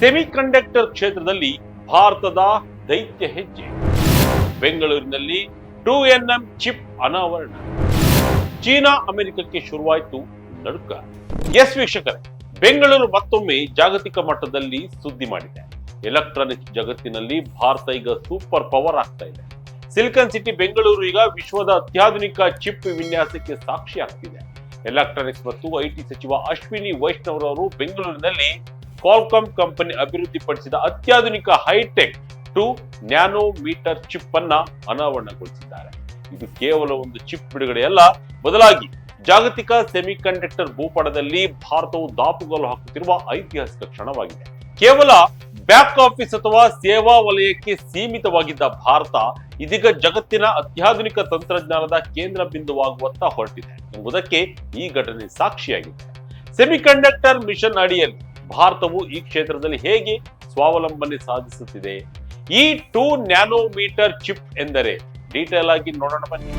Semiconductor ಕ್ಷೇತ್ರದಲ್ಲಿ ಭಾರತದ ದೈತ್ಯ ಹೆಜ್ಜೆ. ಬೆಂಗಳೂರಿನಲ್ಲಿ 2nm ಚಿಪ್ ಅನಾವರಣ. ಚೀನಾ ಅಮೆರಿಕಕ್ಕೆ ಶುರುವಾಯಿತು ನಡುಕ. ಎಸ್ ವೀಕ್ಷಕರೇ, ಬೆಂಗಳೂರು ಮತ್ತೊಮ್ಮೆ ಜಾಗತಿಕ ಮಟ್ಟದಲ್ಲಿ ಸುದ್ದಿ ಮಾಡಿದೆ. ಎಲೆಕ್ಟ್ರಾನಿಕ್ಸ್ ಜಗತ್ತಿನಲ್ಲಿ ಭಾರತ ಈಗ ಸೂಪರ್ ಪವರ್ ಆಗ್ತಾ ಇದೆ. ಸಿಲಿಕಾನ್ ಸಿಟಿ ಬೆಂಗಳೂರು ಈಗ ವಿಶ್ವದ ಅತ್ಯಾಧುನಿಕ ಚಿಪ್ ವಿನ್ಯಾಸಕ್ಕೆ ಸಾಕ್ಷಿ ಆಗ್ತಿದೆ. ಎಲೆಕ್ಟ್ರಾನಿಕ್ಸ್ ಮತ್ತು ಐಟಿ ಸಚಿವ ಅಶ್ವಿನಿ ವೈಷ್ಣವ್ ಅವರು ಬೆಂಗಳೂರಿನಲ್ಲಿ ಕ್ವಾಲ್ಕಾಮ್ ಕಂಪನಿ ಅಭಿವೃದ್ಧಿಪಡಿಸಿದ ಅತ್ಯಾಧುನಿಕ ಹೈಟೆಕ್ 2 ನ್ಯಾನೋಮೀಟರ್ ಚಿಪ್ ಅನ್ನ ಅನಾವರಣಗೊಳಿಸಿದ್ದಾರೆ. ಇದು ಕೇವಲ ಒಂದು ಚಿಪ್ ಬಿಡುಗಡೆಯಲ್ಲ, ಬದಲಾಗಿ ಜಾಗತಿಕ ಸೆಮಿಕಂಡಕ್ಟರ್ ಭೂಪಟದಲ್ಲಿ ಭಾರತವು ದಾಪುಗಾಲು ಹಾಕುತ್ತಿರುವ ಐತಿಹಾಸಿಕ ಕ್ಷಣವಾಗಿದೆ. ಕೇವಲ ಬ್ಯಾಕ್ ಆಫೀಸ್ ಅಥವಾ ಸೇವಾ ವಲಯಕ್ಕೆ ಸೀಮಿತವಾಗಿದ್ದ ಭಾರತ ಇದೀಗ ಜಗತ್ತಿನ ಅತ್ಯಾಧುನಿಕ ತಂತ್ರಜ್ಞಾನದ ಕೇಂದ್ರ ಬಿಂದುವಾಗುವತ್ತ ಹೊರಟಿದೆ ಎಂಬುದಕ್ಕೆ ಈ ಘಟನೆ ಸಾಕ್ಷಿಯಾಗಿದೆ. ಸೆಮಿಕಂಡಕ್ಟರ್ ಮಿಷನ್ ಅಡಿಯಲ್ಲಿ ಭಾರತವು ಈ ಕ್ಷೇತ್ರದಲ್ಲಿ ಹೇಗೆ ಸ್ವಾವಲಂಬನೆ ಸಾಧಿಸುತ್ತಿದೆ? ಈ 2 ನ್ಯಾನೋಮೀಟರ್ ಚಿಪ್ ಎಂದರೆ ಡೀಟೇಲ್ ಆಗಿ ನೋಡೋಣ ಬನ್ನಿ.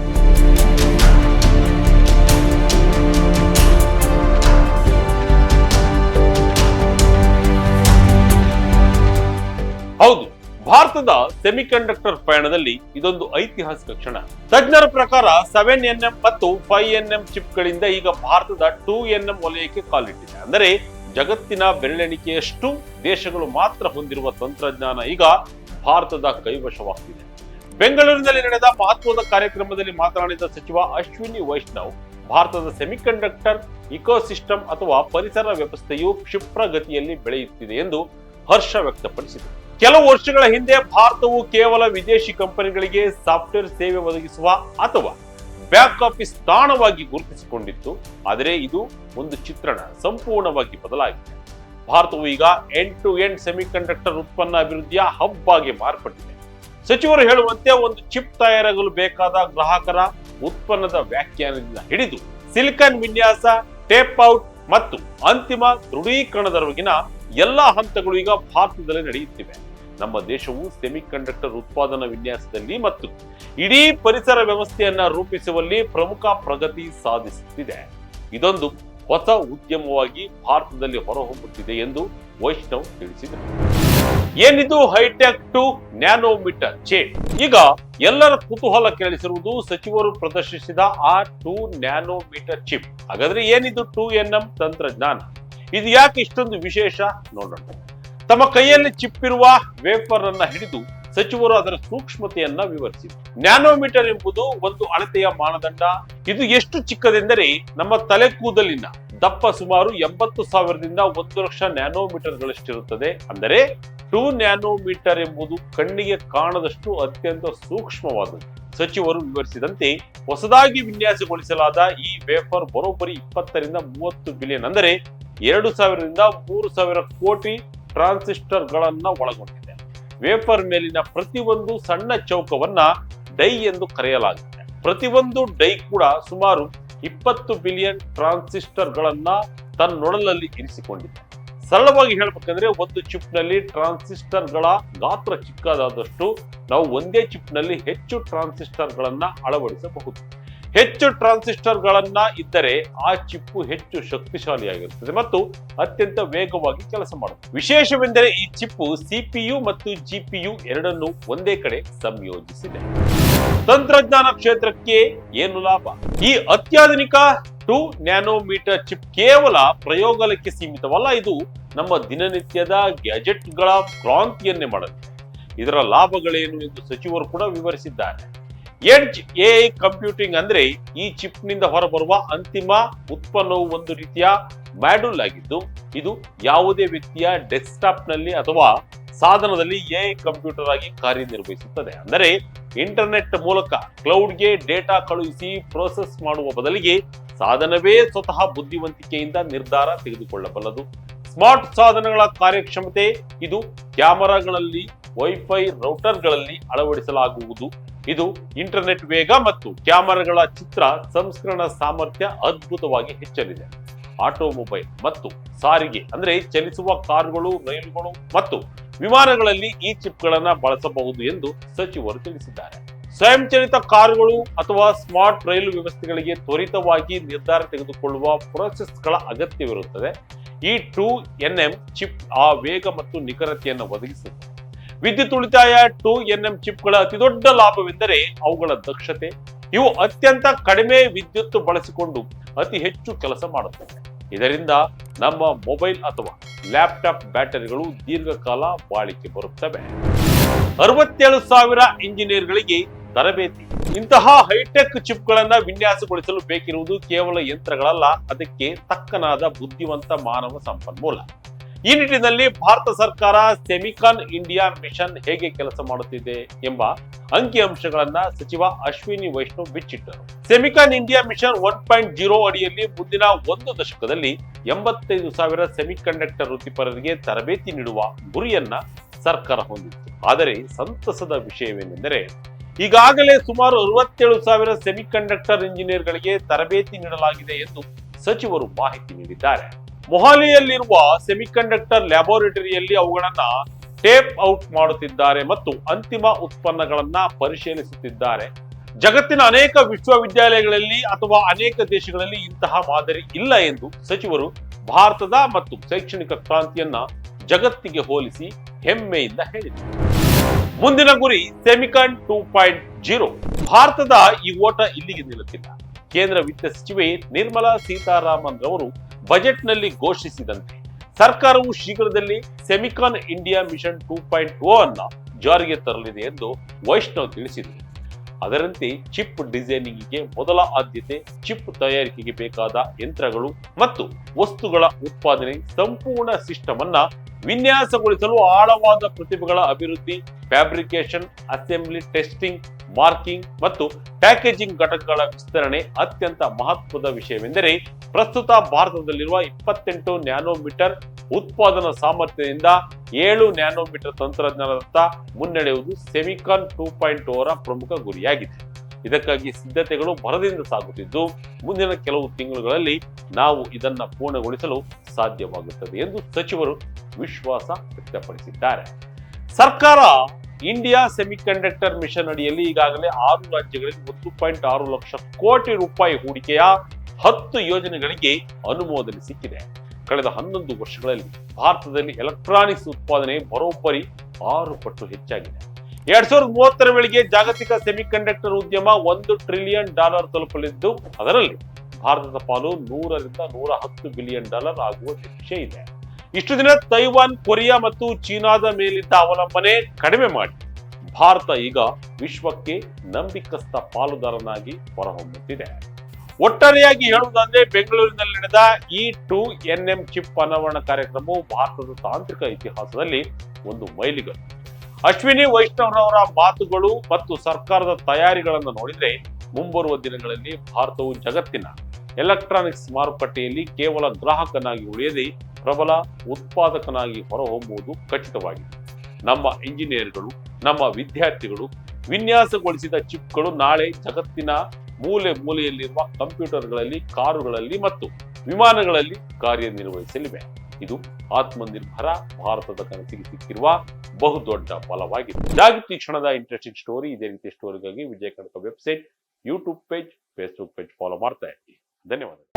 ಹೌದು, ಭಾರತದ ಸೆಮಿಕಂಡಕ್ಟರ್ ಪಯಣದಲ್ಲಿ ಇದೊಂದು ಐತಿಹಾಸಿಕ ಕ್ಷಣ. ತಜ್ಞರ ಪ್ರಕಾರ 7nm ಮತ್ತು 5nm ಚಿಪ್ ಗಳಿಂದ ಈಗ ಭಾರತದ 2nm ವಲಯಕ್ಕೆ ಕಾಲಿಟ್ಟಿದೆ. ಅಂದರೆ ಜಗತ್ತಿನ ಬೆರಳೆಣಿಕೆಯಷ್ಟು ದೇಶಗಳು ಮಾತ್ರ ಹೊಂದಿರುವ ತಂತ್ರಜ್ಞಾನ ಈಗ ಭಾರತದ ಕೈವಶವಾಗ್ತಿದೆ. ಬೆಂಗಳೂರಿನಲ್ಲಿ ನಡೆದ ಮಹತ್ವದ ಕಾರ್ಯಕ್ರಮದಲ್ಲಿ ಮಾತನಾಡಿದ ಸಚಿವ ಅಶ್ವಿನಿ ವೈಷ್ಣವ್, ಭಾರತದ ಸೆಮಿಕಂಡಕ್ಟರ್ ಇಕೋಸಿಸ್ಟಮ್ ಅಥವಾ ಪರಿಸರ ವ್ಯವಸ್ಥೆಯು ಕ್ಷಿಪ್ರಗತಿಯಲ್ಲಿ ಬೆಳೆಯುತ್ತಿದೆ ಎಂದು ಹರ್ಷ ವ್ಯಕ್ತಪಡಿಸಿದರು. ಕೆಲವು ವರ್ಷಗಳ ಹಿಂದೆ ಭಾರತವು ಕೇವಲ ವಿದೇಶಿ ಕಂಪನಿಗಳಿಗೆ ಸಾಫ್ಟ್ವೇರ್ ಸೇವೆ ಒದಗಿಸುವ ಅಥವಾ ಬ್ಯಾಕ್ ಆಫೀಸ್ ತಾಣವಾಗಿ ಗುರುತಿಸಿಕೊಂಡಿತ್ತು. ಆದರೆ ಇದು ಒಂದು ಚಿತ್ರಣ ಸಂಪೂರ್ಣವಾಗಿ ಬದಲಾಗಿದೆ. ಭಾರತವು ಈಗ ಎಂಡ್ ಟು ಎಂಡ್ ಸೆಮಿಕಂಡಕ್ಟರ್ ಉತ್ಪನ್ನ ಅಭಿವೃದ್ಧಿಯ ಹಬ್ ಆಗಿ ಮಾರ್ಪಟ್ಟಿದೆ. ಸಚಿವರು ಹೇಳುವಂತೆ ಒಂದು ಚಿಪ್ ತಯಾರಾಗಲು ಬೇಕಾದ ಗ್ರಾಹಕರ ಉತ್ಪನ್ನದ ವ್ಯಾಖ್ಯಾನದಿಂದ ಹಿಡಿದು ಸಿಲಿಕಾನ್ ವಿನ್ಯಾಸ, ಟೇಪ್ ಔಟ್ ಮತ್ತು ಅಂತಿಮ ದೃಢೀಕರಣದವರೆಗಿನ ಎಲ್ಲಾ ಹಂತಗಳು ಈಗ ಭಾರತದಲ್ಲಿ ನಡೆಯುತ್ತಿವೆ. ನಮ್ಮ ದೇಶವು ಸೆಮಿಕಂಡಕ್ಟರ್ ಉತ್ಪಾದನಾ ವಿನ್ಯಾಸದಲ್ಲಿ ಮತ್ತು ಇಡೀ ಪರಿಸರ ವ್ಯವಸ್ಥೆಯನ್ನ ರೂಪಿಸುವಲ್ಲಿ ಪ್ರಮುಖ ಪ್ರಗತಿ ಸಾಧಿಸುತ್ತಿದೆ. ಇದೊಂದು ಹೊಸ ಉದ್ಯಮವಾಗಿ ಭಾರತದಲ್ಲಿ ಹೊರಹೊಮ್ಮುತ್ತಿದೆ ಎಂದು ವೈಷ್ಣವ್ ತಿಳಿಸಿದರು. ಏನಿದು ಹೈಟೆಕ್ 2 ನ್ಯಾನೋಮೀಟರ್ ಚಿಪ್? ಈಗ ಎಲ್ಲರ ಕುತೂಹಲ ಕೇಳಿಸಿರುವುದು ಸಚಿವರು ಪ್ರದರ್ಶಿಸಿದ ಆ 2 ನ್ಯಾನೋಮೀಟರ್ ಚಿಪ್. ಹಾಗಾದ್ರೆ ಏನಿದು 2nm ತಂತ್ರಜ್ಞಾನ? ಇದು ಯಾಕೆ ಇಷ್ಟೊಂದು ವಿಶೇಷ ನೋಡೋಣ. ತಮ್ಮ ಕೈಯಲ್ಲಿ ಚಿಪ್ ಇರುವ ವೇಫರ್ ಅನ್ನ ಹಿಡಿದು ಸಚಿವರು ಅದರ ಸೂಕ್ಷ್ಮತೆಯನ್ನ ವಿವರಿಸಿದರು. ನ್ಯಾನೋಮೀಟರ್ ಎಂಬುದು ಒಂದು ಅಳತೆಯ ಮಾನದಂಡ. ಇದು ಎಷ್ಟು ಚಿಕ್ಕದೆಂದರೆ ನಮ್ಮ ತಲೆ ಕೂದಲಿನ ದಪ್ಪ ಸುಮಾರು 80,000ದಿಂದ 1,00,000 ನ್ಯಾನೋಮೀಟರ್ ಗಳಷ್ಟಿರುತ್ತದೆ. ಅಂದರೆ 2 ನ್ಯಾನೋಮೀಟರ್ ಎಂಬುದು ಕಣ್ಣಿಗೆ ಕಾಣದಷ್ಟು ಅತ್ಯಂತ ಸೂಕ್ಷ್ಮವಾದದ್ದು. ಸಚಿವರು ವಿವರಿಸಿದಂತೆ ಹೊಸದಾಗಿ ವಿನ್ಯಾಸಗೊಳಿಸಲಾದ ಈ ವೇಫರ್ ಬರೋಬ್ಬರಿ 20ರಿಂದ 30 ಬಿಲಿಯನ್ ಅಂದರೆ 2,000ರಿಂದ 3,000 ಕೋಟಿ ಟ್ರಾನ್ಸಿಸ್ಟರ್ ಗಳನ್ನ ಒಳಗೊಂಡಿದೆ. ವೇಫರ್ ಮೇಲಿನ ಪ್ರತಿಯೊಂದು ಸಣ್ಣ ಚೌಕವನ್ನ ಡೈ ಎಂದು ಕರೆಯಲಾಗುತ್ತೆ. ಪ್ರತಿಯೊಂದು ಡೈ ಕೂಡ ಸುಮಾರು 20 ಬಿಲಿಯನ್ ಟ್ರಾನ್ಸಿಸ್ಟರ್ ಗಳನ್ನ ತನ್ನೊಡಲಲ್ಲಿ ಇರಿಸಿಕೊಂಡಿದೆ. ಸರಳವಾಗಿ ಹೇಳಬೇಕಂದ್ರೆ ಒಂದು ಚಿಪ್ ನಲ್ಲಿ ಟ್ರಾನ್ಸಿಸ್ಟರ್ ಗಳ ಗಾತ್ರ ಚಿಕ್ಕದಾದಷ್ಟು ನಾವು ಒಂದೇ ಚಿಪ್ ನಲ್ಲಿ ಹೆಚ್ಚು ಟ್ರಾನ್ಸಿಸ್ಟರ್ ಗಳನ್ನ ಅಳವಡಿಸಬಹುದು. ಹೆಚ್ಚು ಟ್ರಾನ್ಸಿಸ್ಟರ್ ಗಳನ್ನ ಇದ್ದರೆ ಆ ಚಿಪ್ ಹೆಚ್ಚು ಶಕ್ತಿಶಾಲಿಯಾಗಿರುತ್ತದೆ ಮತ್ತು ಅತ್ಯಂತ ವೇಗವಾಗಿ ಕೆಲಸ ಮಾಡುತ್ತದೆ. ವಿಶೇಷವೆಂದರೆ ಈ ಚಿಪ್ ಸಿಪಿಯು ಮತ್ತು ಜಿಪಿಯು ಎರಡನ್ನೂ ಒಂದೇ ಕಡೆ ಸಂಯೋಜಿಸಿದೆ. ತಂತ್ರಜ್ಞಾನ ಕ್ಷೇತ್ರಕ್ಕೆ ಏನು ಲಾಭ? ಈ ಅತ್ಯಾಧುನಿಕ 2 ನ್ಯಾನೋಮೀಟರ್ ಚಿಪ್ ಕೇವಲ ಪ್ರಯೋಗಾಲಯಕ್ಕೆ ಸೀಮಿತವಲ್ಲ, ಇದು ನಮ್ಮ ದಿನನಿತ್ಯದ ಗ್ಯಾಜೆಟ್ಗಳ ಕ್ರಾಂತಿಯನ್ನೇ ಮಾಡಲಿದೆ. ಇದರ ಲಾಭಗಳೇನು ಎಂದು ಸಚಿವರು ಕೂಡ ವಿವರಿಸಿದ್ದಾರೆ. ಎಡ್ಜ್ ಎಐ ಕಂಪ್ಯೂಟಿಂಗ್ ಅಂದ್ರೆ ಈ ಚಿಪ್ ನಿಂದ ಹೊರಬರುವ ಅಂತಿಮ ಉತ್ಪನ್ನವು ಒಂದು ರೀತಿಯ ಮಾಡ್ಯೂಲ್ ಆಗಿದ್ದು, ಇದು ಯಾವುದೇ ವ್ಯಕ್ತಿಯ ಡೆಸ್ಕ್ಟಾಪ್ ನಲ್ಲಿ ಅಥವಾ ಸಾಧನದಲ್ಲಿ ಎಐ ಕಂಪ್ಯೂಟರ್ ಆಗಿ ಕಾರ್ಯನಿರ್ವಹಿಸುತ್ತದೆ. ಅಂದರೆ ಇಂಟರ್ನೆಟ್ ಮೂಲಕ ಕ್ಲೌಡ್ಗೆ ಡೇಟಾ ಕಳುಹಿಸಿ ಪ್ರೋಸೆಸ್ ಮಾಡುವ ಬದಲಿಗೆ ಸಾಧನವೇ ಸ್ವತಃ ಬುದ್ಧಿವಂತಿಕೆಯಿಂದ ನಿರ್ಧಾರ ತೆಗೆದುಕೊಳ್ಳಬಲ್ಲದು. ಸ್ಮಾರ್ಟ್ ಸಾಧನಗಳ ಕಾರ್ಯಕ್ಷಮತೆ ಇದು ಕ್ಯಾಮೆರಾಗಳಲ್ಲಿ, ವೈಫೈ ರೌಟರ್ಗಳಲ್ಲಿ ಅಳವಡಿಸಲಾಗುವುದು. ಇದು ಇಂಟರ್ನೆಟ್ ವೇಗ ಮತ್ತು ಕ್ಯಾಮೆರಾಗಳ ಚಿತ್ರ ಸಂಸ್ಕರಣ ಸಾಮರ್ಥ್ಯ ಅದ್ಭುತವಾಗಿ ಹೆಚ್ಚಲಿದೆ. ಆಟೋಮೊಬೈಲ್ ಮತ್ತು ಸಾರಿಗೆ ಅಂದ್ರೆ ಚಲಿಸುವ ಕಾರುಗಳು, ರೈಲುಗಳು ಮತ್ತು ವಿಮಾನಗಳಲ್ಲಿ ಈ ಚಿಪ್ಗಳನ್ನ ಬಳಸಬಹುದು ಎಂದು ಸಚಿವರು ತಿಳಿಸಿದ್ದಾರೆ. ಸ್ವಯಂಚಾಲಿತ ಕಾರುಗಳು ಅಥವಾ ಸ್ಮಾರ್ಟ್ ರೈಲು ವ್ಯವಸ್ಥೆಗಳಿಗೆ ತ್ವರಿತವಾಗಿ ನಿರ್ಧಾರ ತೆಗೆದುಕೊಳ್ಳುವ ಪ್ರೋಸೆಸ್ಗಳ ಅಗತ್ಯವಿರುತ್ತದೆ. ಈ 2nm ಚಿಪ್ ಆ ವೇಗ ಮತ್ತು ನಿಖರತೆಯನ್ನು ಒದಗಿಸುತ್ತದೆ. ವಿದ್ಯುತ್ ಉಳಿತಾಯ 2nm ಚಿಪ್ಗಳ ಅತಿದೊಡ್ಡ ಲಾಭವೆಂದರೆ ಅವುಗಳ ದಕ್ಷತೆ. ಇವು ಅತ್ಯಂತ ಕಡಿಮೆ ವಿದ್ಯುತ್ ಬಳಸಿಕೊಂಡು ಅತಿ ಹೆಚ್ಚು ಕೆಲಸ ಮಾಡುತ್ತವೆ. ಇದರಿಂದ ನಮ್ಮ ಮೊಬೈಲ್ ಅಥವಾ ಲ್ಯಾಪ್ಟಾಪ್ ಬ್ಯಾಟರಿಗಳು ದೀರ್ಘಕಾಲ ಬಾಳಿಕೆ ಬರುತ್ತವೆ. 67,000 ಇಂಜಿನಿಯರ್ಗಳಿಗೆ ತರಬೇತಿ. ಇಂತಹ ಹೈಟೆಕ್ ಚಿಪ್ಗಳನ್ನ ವಿನ್ಯಾಸಗೊಳಿಸಲು ಬೇಕಿರುವುದು ಕೇವಲ ಯಂತ್ರಗಳಲ್ಲ, ಅದಕ್ಕೆ ತಕ್ಕನಾದ ಬುದ್ಧಿವಂತ ಮಾನವ ಸಂಪನ್ಮೂಲ. ಈ ನಿಟ್ಟಿನಲ್ಲಿ ಭಾರತ ಸರ್ಕಾರ ಸೆಮಿಕಾನ್ ಇಂಡಿಯಾ ಮಿಷನ್ ಹೇಗೆ ಕೆಲಸ ಮಾಡುತ್ತಿದೆ ಎಂಬ ಅಂಕಿಅಂಶಗಳನ್ನ ಸಚಿವ ಅಶ್ವಿನಿ ವೈಷ್ಣವ್ ಬಿಚ್ಚಿಟ್ಟರು. ಸೆಮಿಕಾನ್ ಇಂಡಿಯಾ ಮಿಷನ್ 1.0 ಅಡಿಯಲ್ಲಿ ಮುಂದಿನ 1 ದಶಕದಲ್ಲಿ 85,000 ಸೆಮಿಕಂಡಕ್ಟರ್ ವೃತ್ತಿಪರರಿಗೆ ತರಬೇತಿ ನೀಡುವ ಗುರಿಯನ್ನ ಸರ್ಕಾರ ಹೊಂದಿತ್ತು. ಆದರೆ ಸಂತಸದ ವಿಷಯವೇನೆಂದರೆ ಈಗಾಗಲೇ ಸುಮಾರು 67,000 ಸೆಮಿಕಂಡಕ್ಟರ್ ಇಂಜಿನಿಯರ್ಗಳಿಗೆ ತರಬೇತಿ ನೀಡಲಾಗಿದೆ ಎಂದು ಸಚಿವರು ಮಾಹಿತಿ ನೀಡಿದ್ದಾರೆ. ಮೊಹಾಲಿಯಲ್ಲಿರುವ ಸೆಮಿಕಂಡಕ್ಟರ್ ಲ್ಯಾಬೋರೇಟರಿಯಲ್ಲಿ ಅವುಗಳನ್ನ ಟೇಪ್ ಔಟ್ ಮಾಡುತ್ತಿದ್ದಾರೆ ಮತ್ತು ಅಂತಿಮ ಉತ್ಪನ್ನಗಳನ್ನ ಪರಿಶೀಲಿಸುತ್ತಿದ್ದಾರೆ. ಜಗತ್ತಿನ ಅನೇಕ ವಿಶ್ವವಿದ್ಯಾಲಯಗಳಲ್ಲಿ ಅಥವಾ ಅನೇಕ ದೇಶಗಳಲ್ಲಿ ಇಂತಹ ಮಾದರಿ ಇಲ್ಲ ಎಂದು ಸಚಿವರು ಭಾರತದ ಮತ್ತು ಶೈಕ್ಷಣಿಕ ಕ್ರಾಂತಿಯನ್ನ ಜಗತ್ತಿಗೆ ಹೋಲಿಸಿ ಹೆಮ್ಮೆಯಿಂದ ಹೇಳಿದರು. ಮುಂದಿನ ಗುರಿ ಸೆಮಿಕಾನ್ 2.0. ಭಾರತದ ಈ ಓಟ ಇಲ್ಲಿಗೆ ನಿಲ್ಲುತ್ತಿಲ್ಲ. ಕೇಂದ್ರ ವಿತ್ತ ಸಚಿವೆ ನಿರ್ಮಲಾ ಸೀತಾರಾಮನ್ ರವರು ಬಜೆಟ್ನಲ್ಲಿ ಘೋಷಿಸಿದಂತೆ ಸರ್ಕಾರವು ಶೀಘ್ರದಲ್ಲಿ ಸೆಮಿಕಾನ್ ಇಂಡಿಯಾ ಮಿಷನ್ 2.0 ಅನ್ನ ಜಾರಿಗೆ ತರಲಿದೆ ಎಂದು ವೈಷ್ಣವ್ ತಿಳಿಸಿದರು. ಅದರಂತೆ ಚಿಪ್ ಡಿಸೈನಿಂಗ್ಗೆ ಮೊದಲ ಆದ್ಯತೆ, ಚಿಪ್ ತಯಾರಿಕೆಗೆ ಬೇಕಾದ ಯಂತ್ರಗಳು ಮತ್ತು ವಸ್ತುಗಳ ಉತ್ಪಾದನೆ, ಸಂಪೂರ್ಣ ಸಿಸ್ಟಮ್ ಅನ್ನ ವಿನ್ಯಾಸಗೊಳಿಸಲು ಆಳವಾದ ಪ್ರತಿಭೆಗಳ ಅಭಿವೃದ್ಧಿ, ಫ್ಯಾಬ್ರಿಕೇಶನ್, ಅಸೆಂಬ್ಲಿ, ಟೆಸ್ಟಿಂಗ್, ಮಾರ್ಕಿಂಗ್ ಮತ್ತು ಪ್ಯಾಕೇಜಿಂಗ್ ಘಟಕಗಳ ವಿಸ್ತರಣೆ. ಅತ್ಯಂತ ಮಹತ್ವದ ವಿಷಯವೆಂದರೆ ಪ್ರಸ್ತುತ ಭಾರತದಲ್ಲಿರುವ 28 ನ್ಯಾನೋಮೀಟರ್ ಉತ್ಪಾದನಾ ಸಾಮರ್ಥ್ಯದಿಂದ 7 ನ್ಯಾನೋಮೀಟರ್ ತಂತ್ರಜ್ಞಾನದತ್ತ ಮುನ್ನಡೆಯುವುದು ಸೆಮಿಕಾನ್ 2.0 ಪ್ರಮುಖ ಗುರಿಯಾಗಿದೆ. ಇದಕ್ಕಾಗಿ ಸಿದ್ಧತೆಗಳು ಭರದಿಂದ ಸಾಗುತ್ತಿದ್ದು ಮುಂದಿನ ಕೆಲವು ತಿಂಗಳುಗಳಲ್ಲಿ ನಾವು ಇದನ್ನ ಪೂರ್ಣಗೊಳಿಸಲು ಸಾಧ್ಯವಾಗುತ್ತದೆ ಎಂದು ಸಚಿವರು ವಿಶ್ವಾಸ ವ್ಯಕ್ತಪಡಿಸಿದ್ದಾರೆ. ಸರ್ಕಾರ ಇಂಡಿಯಾ ಸೆಮಿಕಂಡಕ್ಟರ್ ಮಿಷನ್ ಅಡಿಯಲ್ಲಿ ಈಗಾಗಲೇ 6 ರಾಜ್ಯಗಳಲ್ಲಿ 1.6 ಲಕ್ಷ ಕೋಟಿ ರೂಪಾಯಿ ಹೂಡಿಕೆಯ 10 ಯೋಜನೆಗಳಿಗೆ ಅನುಮೋದನೆ ಸಿಕ್ಕಿದೆ. ಕಳೆದ 11 ವರ್ಷಗಳಲ್ಲಿ ಭಾರತದಲ್ಲಿ ಎಲೆಕ್ಟ್ರಾನಿಕ್ಸ್ ಉತ್ಪಾದನೆ ಬರೋಬ್ಬರಿ 6 ಪಟ್ಟು ಹೆಚ್ಚಾಗಿದೆ. 2030ರ ವೇಳೆಗೆ ಜಾಗತಿಕ ಸೆಮಿಕಂಡಕ್ಟರ್ ಉದ್ಯಮ $1 ಟ್ರಿಲಿಯನ್ ತಲುಪಲಿದ್ದು ಅದರಲ್ಲಿ ಭಾರತದ ಪಾಲು $100 ರಿಂದ $110 ಬಿಲಿಯನ್ ಆಗುವ ನಿರೀಕ್ಷೆ ಇದೆ. ಇಷ್ಟು ದಿನ ತೈವಾನ್, ಕೊರಿಯಾ ಮತ್ತು ಚೀನಾದ ಮೇಲಿದ್ದ ಅವಲಂಬನೆ ಕಡಿಮೆ ಮಾಡಿ ಭಾರತ ಈಗ ವಿಶ್ವಕ್ಕೆ ನಂಬಿಕಸ್ಥ ಪಾಲುದಾರನಾಗಿ ಹೊರಹೊಮ್ಮುತ್ತಿದೆ. ಒಟ್ಟಾರೆಯಾಗಿ ಹೇಳುವುದಾದ್ರೆ ಬೆಂಗಳೂರಿನಲ್ಲಿ ನಡೆದ ಈ 2nm ಚಿಪ್ ಅನಾವರಣ ಕಾರ್ಯಕ್ರಮವು ಭಾರತದ ತಾಂತ್ರಿಕ ಇತಿಹಾಸದಲ್ಲಿ ಒಂದು ಮೈಲಿಗಲ್ಲು. ಅಶ್ವಿನಿ ವೈಷ್ಣವ್ ರವರ ಮಾತುಗಳು ಮತ್ತು ಸರ್ಕಾರದ ತಯಾರಿಗಳನ್ನು ನೋಡಿದ್ರೆ ಮುಂಬರುವ ದಿನಗಳಲ್ಲಿ ಭಾರತವು ಜಗತ್ತಿನ ಎಲೆಕ್ಟ್ರಾನಿಕ್ಸ್ ಮಾರುಕಟ್ಟೆಯಲ್ಲಿ ಕೇವಲ ಗ್ರಾಹಕನಾಗಿ ಉಳಿಯದೆ ಪ್ರಬಲ ಉತ್ಪಾದಕನಾಗಿ ಹೊರಹೊಮ್ಮುವುದು ಖಚಿತವಾಗಿದೆ. ನಮ್ಮ ಇಂಜಿನಿಯರ್ಗಳು, ನಮ್ಮ ವಿದ್ಯಾರ್ಥಿಗಳು ವಿನ್ಯಾಸಗೊಳಿಸಿದ ಚಿಪ್ಗಳು ನಾಳೆ ಜಗತ್ತಿನ ಮೂಲೆ ಮೂಲೆಯಲ್ಲಿರುವ ಕಂಪ್ಯೂಟರ್ಗಳಲ್ಲಿ, ಕಾರುಗಳಲ್ಲಿ ಮತ್ತು ವಿಮಾನಗಳಲ್ಲಿ ಕಾರ್ಯನಿರ್ವಹಿಸಲಿವೆ. ಇದು ಆತ್ಮನಿರ್ಭರ ಭಾರತದ ಕನಸಿಗೆ ಸಿಕ್ಕಿರುವ ಬಹುದೊಡ್ಡ ಬಲವಾಗಿದೆ. ಇದಾಗಿತ್ತು ಈ ಕ್ಷಣದ ಇಂಟ್ರೆಸ್ಟಿಂಗ್ ಸ್ಟೋರಿ. ಇದೇ ರೀತಿಯ ಸ್ಟೋರಿಗಾಗಿ Vijaya Kanaka website, YouTube page, Facebook page follow ಮಾಡ್ತಾ ಇರಿ. ಧನ್ಯವಾದಗಳು.